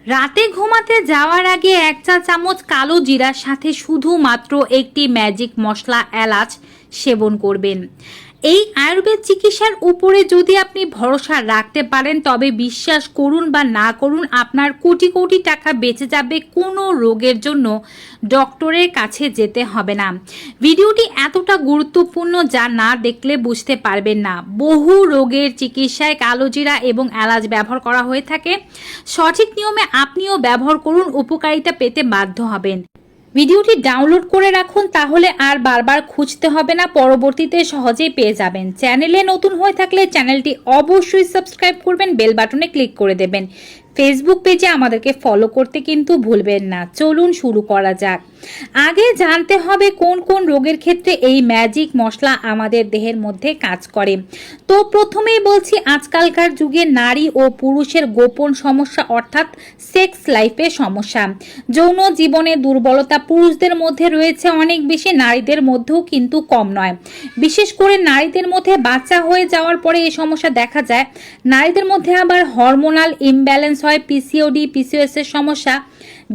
রাতে ঘুমাতে যাওয়ার আগে 1 চা চামচ কালো জিরার সাথে শুধুমাত্র একটি ম্যাজিক মশলা এলাচ সেবন করবেন। এই আয়ুর্বেদ চিকিৎসার উপরে যদি আপনি ভরসা রাখতে পারেন তবে বিশ্বাস করুন বা না করুন আপনার কোটি কোটি টাকা বেঁচে যাবে, কোনো রোগের জন্য ডক্টরের কাছে যেতে হবে না। ভিডিওটি এতটা গুরুত্বপূর্ণ যা না দেখলে বুঝতে পারবেন না। বহু রোগের চিকিৎসায় কালোজিরা এবং এলাচ ব্যবহার করা হয়ে থাকে। সঠিক নিয়মে আপনিও ব্যবহার করুন, উপকারিতা পেতে বাধ্য হবেন। ভিডিওটি ডাউনলোড করে রাখুন, তাহলে আর বারবার খুঁজতে হবে না, পরবর্তীতে সহজেই পেয়ে যাবেন। চ্যানেলে নতুন হয়ে থাকলে চ্যানেলটি অবশ্যই সাবস্ক্রাইব করবেন, বেল বাটনে ক্লিক করে দেবেন। ফেসবুক পেজে আমাদেরকে ফলো করতে কিন্তু ভুলবেন না। চলুন শুরু করা যাক। আগে জানতে হবে কোন কোন রোগের ক্ষেত্রে এই ম্যাজিক মশলা আমাদের দেহের মধ্যে কাজ করে। তো প্রথমেই বলছি, আজকালকার যুগে নারী ও পুরুষের গোপন সমস্যা অর্থাৎ সেক্স লাইফের সমস্যা, যৌন জীবনে দুর্বলতা পুরুষদের মধ্যে রয়েছে অনেক বেশি, নারীদের মধ্যেও কিন্তু কম নয়। বিশেষ করে নারীদের মধ্যে বাচ্চা হয়ে যাওয়ার পরে এই সমস্যা দেখা যায়। নারীদের মধ্যে আবার হরমোনাল ইমব্যালেন্স হয়, পিসিওডি, পিসিওএস এর সমস্যা,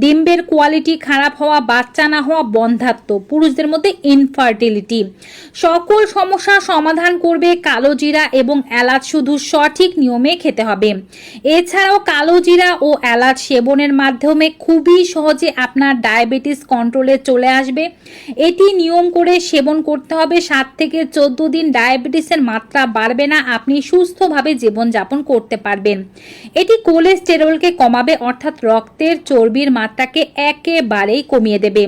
ডিম্বের কোয়ালিটি খারাপ হওয়া, বাচ্চা না হওয়া, বন্ধ্যাত্ব, পুরুষদের মধ্যে ইনফার্টিলিটি, সকল সমস্যার সমাধান করবে কালো জিরা এবং এলাচ। শুধু সঠিক নিয়মে খেতে হবে। এছাড়াও কালো জিরা ও এলাচ সেবনের মাধ্যমে খুবই সহজে আপনার ডায়াবেটিস কন্ট্রোলে চলে আসবে। এটি নিয়ম করে সেবন করতে হবে। 7 থেকে 14 দিন ডায়াবেটিসের মাত্রা বাড়বে না, আপনি সুস্থভাবে জীবনযাপন করতে পারবেন। এটি কোলেস্টেরলকে কমাবে অর্থাৎ রক্তের চর্বির মাত্রাকে একেবারেই কমিয়ে দেবে,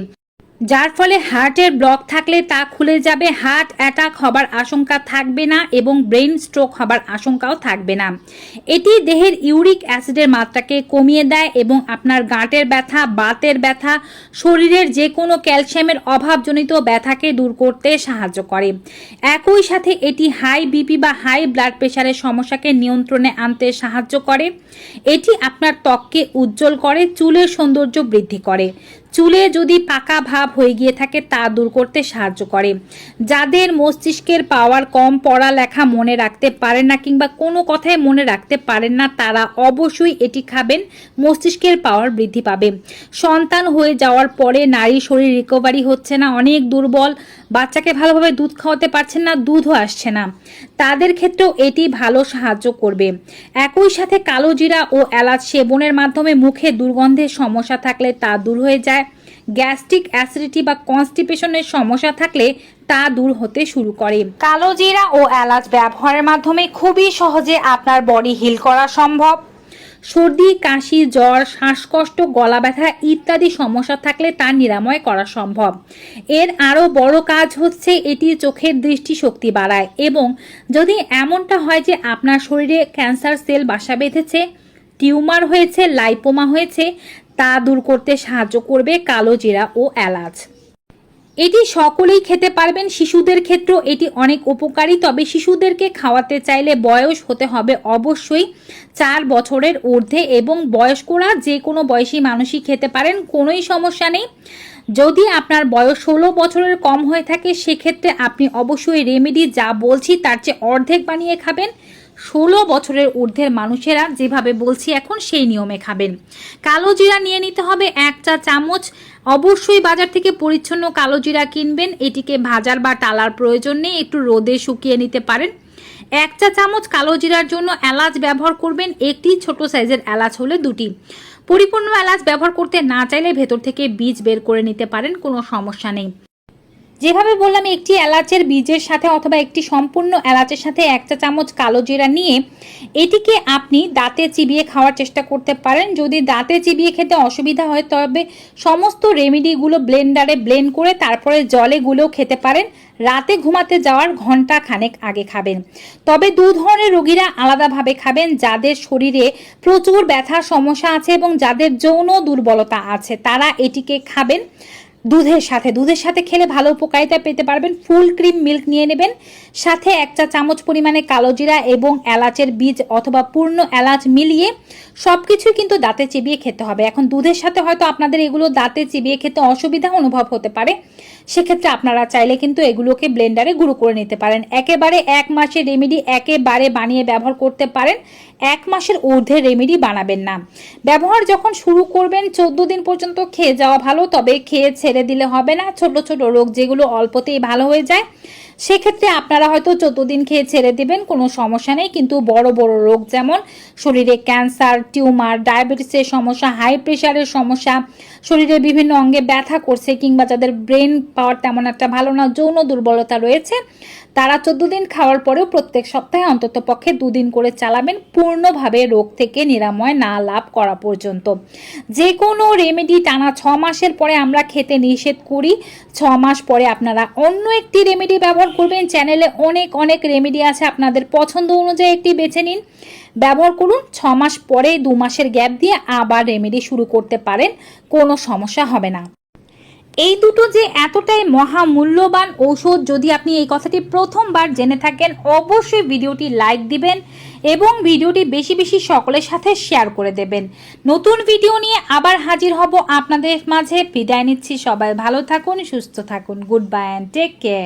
যার ফলে হার্টের ব্লক থাকলে তা খুলে যাবে, হার্ট অ্যাটাক হবার আশঙ্কা থাকবে না এবং ব্রেন স্ট্রোক হবার আশঙ্কাও থাকবে না। এটি দেহের ইউরিক অ্যাসিডের মাত্রাকে কমিয়ে দেয় এবং আপনার গাঁটের ব্যথা, বাতের ব্যথা, শরীরের যে কোনো ক্যালসিয়ামের অভাবজনিত ব্যথাকে দূর করতে সাহায্য করে। একই সাথে এটি হাই বিপি বা হাই ব্লাড প্রেশারের সমস্যাকে নিয়ন্ত্রণে আনতে সাহায্য করে। এটি আপনার ত্বককে উজ্জ্বল করে, চুলের সৌন্দর্য বৃদ্ধি করে, চুলে যদি পাকা ভাব হয়ে গিয়ে থাকে তা দূর করতে সাহায্য করে। যাদের মস্তিষ্কের পাওয়ার কম, পড়ালেখা মনে রাখতে পারেন না কিংবা কোনো কথাই মনে রাখতে পারেন না, তারা অবশ্যই এটি খাবেন, মস্তিষ্কের পাওয়ার বৃদ্ধি পাবে। সন্তান হয়ে যাওয়ার পরে নারী শরীর রিকভারি হচ্ছে না, অনেক দুর্বল, বাচ্চাকে ভালোভাবে দুধ খাওয়াতে পারছেন না, দুধও আসছে না, তাদের ক্ষেত্রেও এটি ভালো সাহায্য করবে। একই সাথে কালো জিরা ও এলাচ সেবনের মাধ্যমে মুখে দুর্গন্ধের সমস্যা থাকলে তা দূর হয়ে যায়। গ্যাস্ট্রিক অ্যাসিডিটি বা কনস্টিপেশনের সমস্যা থাকলে তা দূর হতে শুরু করে। কালো জিরা ও এলাচ ব্যবহারের মাধ্যমে খুবই সহজে আপনার বডি হিল করা সম্ভব। সর্দি, কাশি, জ্বর, শ্বাসকষ্ট, গলা ব্যথা ইত্যাদি সমস্যা থাকলে তা নিরাময় করা সম্ভব। এর আরও বড় কাজ হচ্ছে এটি চোখের দৃষ্টিশক্তি বাড়ায় এবং যদি এমনটা হয় যে আপনার শরীরে ক্যান্সার সেল বাসা বেঁধেছে, টিউমার হয়েছে, লাইপোমা হয়েছে, তা দূর করতে সাহায্য করবে কালো জিরা ও এলাচ। এটি সকলেই খেতে পারবেন। শিশুদের ক্ষেত্রেও এটি অনেক উপকারী, তবে শিশুদেরকে খাওয়াতে চাইলে বয়স হতে হবে অবশ্যই 4 বছরের ঊর্ধ্বে এবং বয়স্করা যে কোনো বয়সী মানুষই খেতে পারেন, কোনোই সমস্যা নেই। যদি আপনার বয়স 16 বছরের কম হয়ে থাকে সেক্ষেত্রে আপনি অবশ্যই রেমেডি যা বলছি তার চেয়ে অর্ধেক বানিয়ে খাবেন। 16 বছরের ঊর্ধ্বের মানুষেরা যেভাবে বলছি এখন সেই নিয়মে খাবেন। কালো জিরা নিয়ে নিতে হবে 1 চা চামচ। অবশ্যই বাজার থেকে পরিচ্ছন্ন কালো জিরা কিনবেন। এটিকে ভাজার বা টালার প্রয়োজন নেই, একটু রোদে শুকিয়ে নিতে পারেন। 1 চা চামচ কালো জিরার জন্য এলাচ ব্যবহার করবেন, একটি ছোট সাইজের এলাচ হলে 2টি। পরিপূর্ণ এলাচ ব্যবহার করতে না চাইলে ভেতর থেকে বীজ বের করে নিতে পারেন, কোনো সমস্যা নেই। যেভাবে বললাম, একটি এলাচের বীজের সাথে অথবা একটি সম্পূর্ণ এলাচের সাথে 1 চা চামচ কালো জিরা নিয়ে এটিকে আপনি দাঁতে চিবিয়ে খাওয়ার চেষ্টা করতে পারেন। যদি দাঁতে চিবিয়ে খেতে অসুবিধা হয় তবে সমস্ত রেমেডিগুলো ব্লেন্ডারে ব্লেন্ড করে তারপরে জলে গুলেও খেতে পারেন। রাতে ঘুমাতে যাওয়ার ঘন্টা খানেক আগে খাবেন। তবে 2 ধরনের রোগীরা আলাদাভাবে খাবেন, যাদের শরীরে প্রচুর ব্যথার সমস্যা আছে এবং যাদের যৌন দুর্বলতা আছে তারা এটিকে খাবেন। দুধের সাথে খেলে ভালো উপকারিতা পেতে পারবেন। ফুল ক্রিম মিল্ক নিয়ে নেবেন, সাথে 1 চা চামচ পরিমাণে কালো জিরা এবং এলাচের বীজ অথবা পূর্ণ এলাচ মিলিয়ে সবকিছুই কিন্তু দাঁতে চিবিয়ে খেতে হবে। এখন দুধের সাথে হয়তো আপনাদের এগুলো দাঁতে চিবিয়ে খেতে অসুবিধা অনুভব হতে পারে, সেক্ষেত্রে আপনারা চাইলে কিন্তু এগুলোকে ব্লেন্ডারে গুঁড়ো করে নিতে পারেন। একেবারে 1 মাসের রেমেডি একেবারে বানিয়ে ব্যবহার করতে পারেন, 1 মাসের ঊর্ধ্বে রেমেডি বানাবেন না। ব্যবহার যখন শুরু করবেন 14 দিন পর্যন্ত খেয়ে যাওয়া ভালো, তবে খেয়ে ছেড়ে দিলে হবে না। ছোট ছোট রোগ যেগুলো অল্পতেই ভালো হয়ে যায় সেক্ষেত্রে আপনারা হয়তো 14 দিন খেয়ে ছেড়ে দিবেন, কোনো সমস্যা নেই। কিন্তু বড় বড় রোগ যেমন শরীরে ক্যান্সার, টিউমার, ডায়াবেটিসের সমস্যা, হাই প্রেশারের সমস্যা, শরীরে বিভিন্ন অঙ্গে ব্যথা করছে, কিংবা যাদের ব্রেন পাওয়ার তেমন একটা ভালো না, যৌন দুর্বলতা রয়েছে, তারা 14 দিন খাওয়ার পরেও প্রত্যেক সপ্তাহে অন্তত পক্ষে 2 দিন করে চালাবেন, পূর্ণভাবে রোগ থেকে নিরাময় না লাভ করা পর্যন্ত। যে কোনো রেমেডি টানা 6 মাসের পরে আমরা খেতে নিষেধ করি। 6 মাস পরে আপনারা অন্য একটি রেমেডি ব্যবহার করবেন। চ্যানেলে অনেক রেমেডি আছে, আপনাদের পছন্দ অনুযায়ী একটি বেছে নিন, ব্যবহার করুন। 6 মাস পরে 2 মাসের গ্যাপ দিয়ে আবার রেমেডি শুরু করতে পারেন, কোনো সমস্যা হবে না। এই দুটো যে এতটাই মহামূল্যবান ঔষধ, যদি আপনি এই কথাটি প্রথমবার জেনে থাকেন অবশ্যই ভিডিওটি লাইক দিবেন এবং ভিডিওটি বেশি বেশি সকলের সাথে শেয়ার করে দেবেন। নতুন ভিডিও নিয়ে আবার হাজির হব আপনাদের মাঝে। বিদায় নিচ্ছি, সবাই ভালো থাকুন, সুস্থ থাকুন। Good bye and take care.